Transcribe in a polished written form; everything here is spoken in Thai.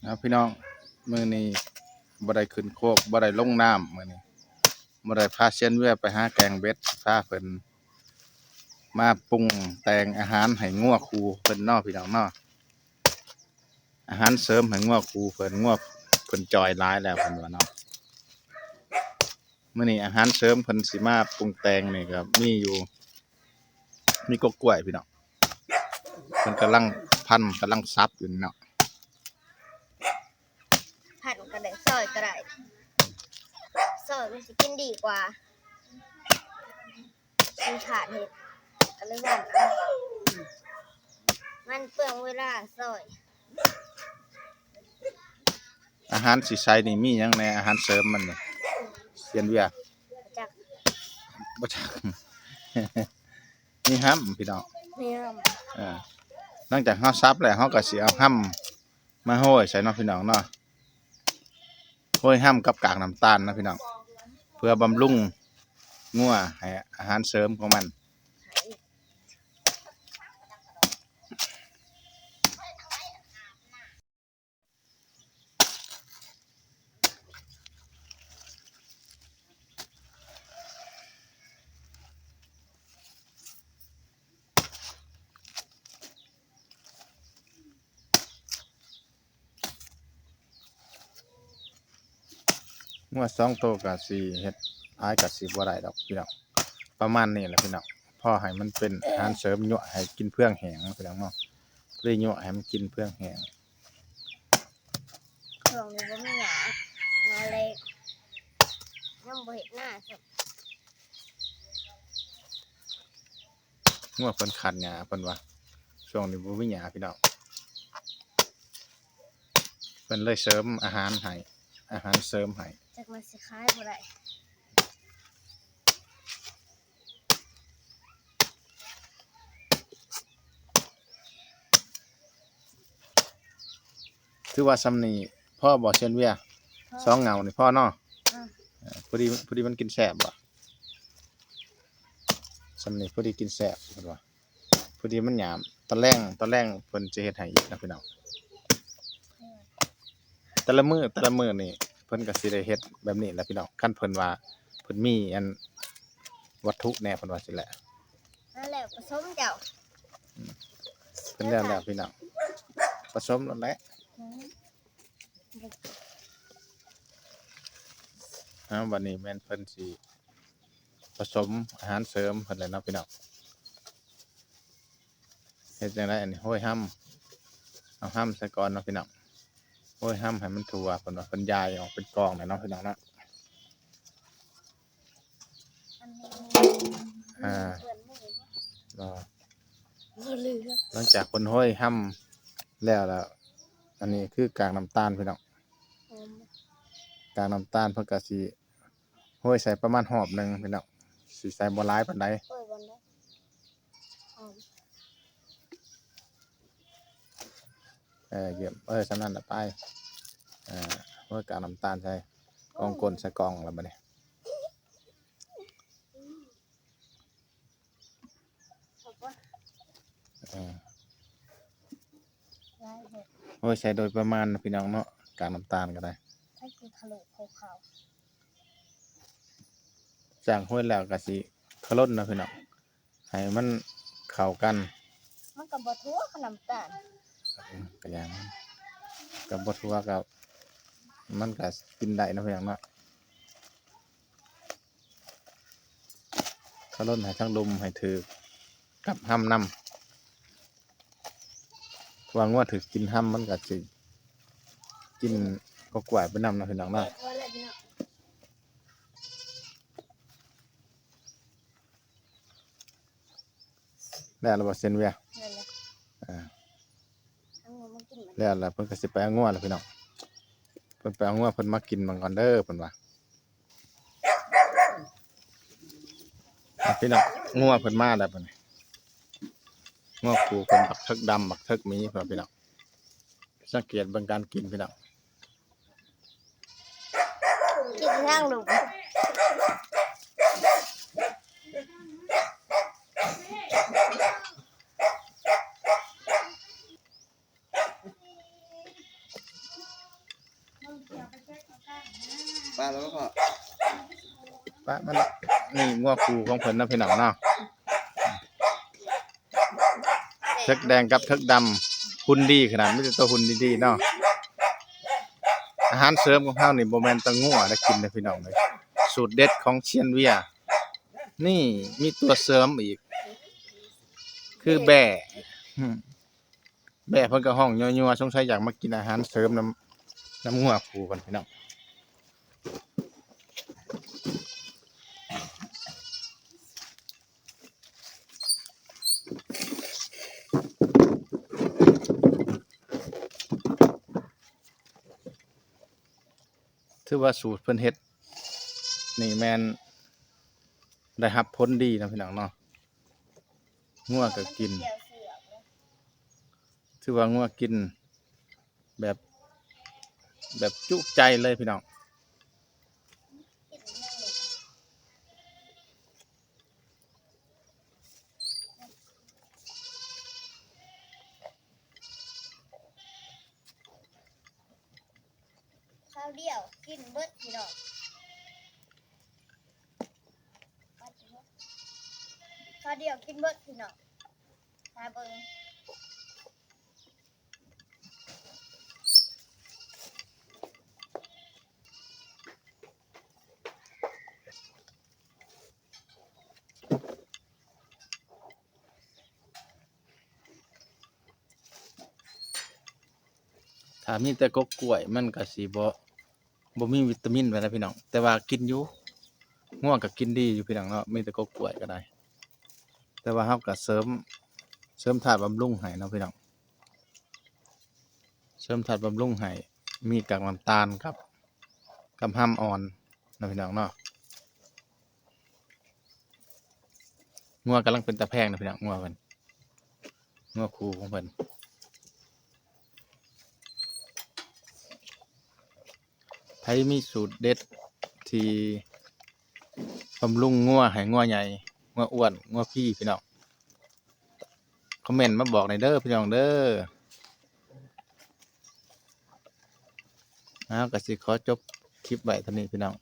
นะพี่น้องมื้อนี้บ่ได้ขึ้นโคกบ่ได้ลงน้ำมื้อนี้บ่ได้พาเซียนเวียไปหาแกงเบ็ดพาเพิ่นมาปรุงแต่งอาหารให้งัวคูเพิ่นเนาะพี่น้องเนาะอาหารเสริมให้งัวคูเพิ่นงัวเพิ่นจอยหลายแล้วเพิ่นว่าเนาะมื้อนี้อาหารเสริมเพิ่นสิมาปรุงแต่งนี่ก็มีกกล้วยพี่น้องเพิ่นกำลังพันกำลังซับอยู่เนาะผัดก็ได้ซอยก็ได้ซอยมันสิกินดีกว่ามีถาดเห็ดก็เลยว่ามันเปลืองเวลาซอยอาหารสิใช้นี่มีหยังในอาหารเสริมมันนี่เซียนเวียจากบ่จัก มีห้ำพี่น้องเนื้อหลังจากเฮาซับแล้วเฮาก็สิเอาห้ำมาโห้อยใส่เนาะพี่น้องเนาะโห้อยห้ำกับกากน้ำตาลนะพี่น้องเพื่อบำรุงงัวให้อาหารเสริมของมันงัว2ตัวก็สิเฮ็ดหลายก็สิบ่ได้ดอกพี่น้องประมาณนี้แหละพี่น้องพอให้มันเป็นอาหารเสริมยั่วให้กินเพื่องแห้งพี่น้องเนาะเลยยั่วให้มันกินเพื่องแห้งช่วงนี้บ่มีหยามาเลยยังบ่เห็ดหน้าครับงัวเพิ่นขัดหญ้าเพิ่นว่าช่วงนี้บ่มีหญ้าพี่น้องเพิ่นเลยเสริมอาหารให้อาหารเสริมให้จากมันสิขายบ่ได้ถือว่าซำนี้พ่อบ่เช่นเวียสองเหงานี่พ่อเนาะพอดีมันกินแซ่บบ่ซำนี้พอดีกินแซ่บเพิ่นว่าพอดีมันหยามตอนแรงเพิ่นจะเฮ็ดให้อีกนะพี่น้องแต่ละมื้อนี่เพิ่นก็สิได้เฮ็ดแบบนี้แหละพี่น้องคันเพิ่นว่าเพิ่นมีอันวัตถุแน่เพิ่นว่าสิแหละนั่นแหละผสมเจ้าเพิ่นแล้วพี่น้องผสมแล้วแหละวันนี้แม่นเพิ่นสิผสมอาหารเสริมเพิ่นเลยเนาะพี่น้องเฮ็ดจังไดอันนี้โห้อยห้ำเอาห้ำใส่ก่อนเนาะพี่น้องโห้อยห้ำให้มันทั่วเพิ่นว่าเพิ่นยายออกเป็นกองเลยเนาะพี่น้องเนาะรอหลังจากคนห้อยห้ำแล้วอันนี้คือกากน้ำตาลพี่น้องกากน้ำตาลเพิ่นก็สิห้อยใส่ประมาณหอบหนึ่งพี่น้องสิใส่บ่หลายปานใดเยี่ยมสำนั้นละไปห้อยกากน้ำตาลใส่กองก้นใส่กองแล้วบัดนี้ห้อยใส่โดยประมาณนะพี่น้องเนาะกากน้ำตาลก็ได้ให้กินทะลุขาวจ้างห้วยแล้วก็สิขลุ่นนะพี่น้องให้มันเข้ากันมันก็บ่ทั่วขนมตาลก็อย่างนั้นกับบ่ทั่วกับมันก็กินได้นะพี่น้องเนาะขลุ่นให้ทั้งลมให้ถือกับห้ำนำว่างัวถือกินห้ำมันก็สิกินก็กวาดไปนำนะพี่น้องเนาะแล้วเราบอกเซนเวียแล้วเพิ่นก็สิไปเอางัวแล้วพี่น้องเพิ่นไปเอางัวเพิ่นมากินมันก่อนเด้อเพิ่นว่าพี่น้องงัวเพิ่นมาแล้วเพิ่นงัวคูเพิ่นบักเทิกดำบักเทิกมีเพิ่นพี่น้องสังเกตเบิ่งการกินพี่น้องกินทางลูก ป้าแล้วก็ ปะมันนี่งัวคูของเพิ่นนะพี่น้องเนาะเทิกแดงกับเทิกดำหุ่นดีขนาดไม่ใช่ตัวหุ่นดีๆเนาะอาหารเสริมของเฮานี่บ่แม่นแตะงัวได้กินนะพี่น้องเลยสูตรเด็ดของเชียนเวียนี่มีตัวเสริมอีกคือแบ่อืมแบ่เพิ่นก็ห้องยัวๆสงสัยอยากมากินอาหารเสริมน้ำงัวคูกันพี่น้องถือว่าสูตรเพิ่นเฮ็ดนี่แม่นได้รับผลดีนะพี่น้องเนาะงัวก็กิน เกี่ยวเสือกเลย ถือว่างัวกินแบบจุใจเลยพี่น้อง กินยังไงข้าวเดียวกินเบิดพี่น้องข้าวเดียวกินเบิดพี่น้องตาเบิ่ง ถ้ามีแต่กกกล้วยมันก็สิบ่มีวิตามินไว้นะพี่น้องแต่ว่ากินอยู่ง่วงก็กินดีอยู่พี่น้องเนาะมีแต่กกกล้วยก็ได้แต่ว่าเฮาก็เสริมธาตุบำรุงให้เนาะพี่น้องเสริมธาตุบำรุงให้มีกากน้ำตาลครับกับห้ำอ่อนนะพี่น้องเนาะงัวกำลังเป็นตะแพงนะพี่น้องงัวเพิ่นงัวคูของเพิ่นไผมีสูตรเด็ดที่บำรุงงัวให้งัวใหญ่งัวอ้วนงัวพี่น้องคอมเมนต์มาบอกหน่อยเด้อพี่น้องเด้อก็สิขอจบคลิปไว้เท่านี้พี่น้อง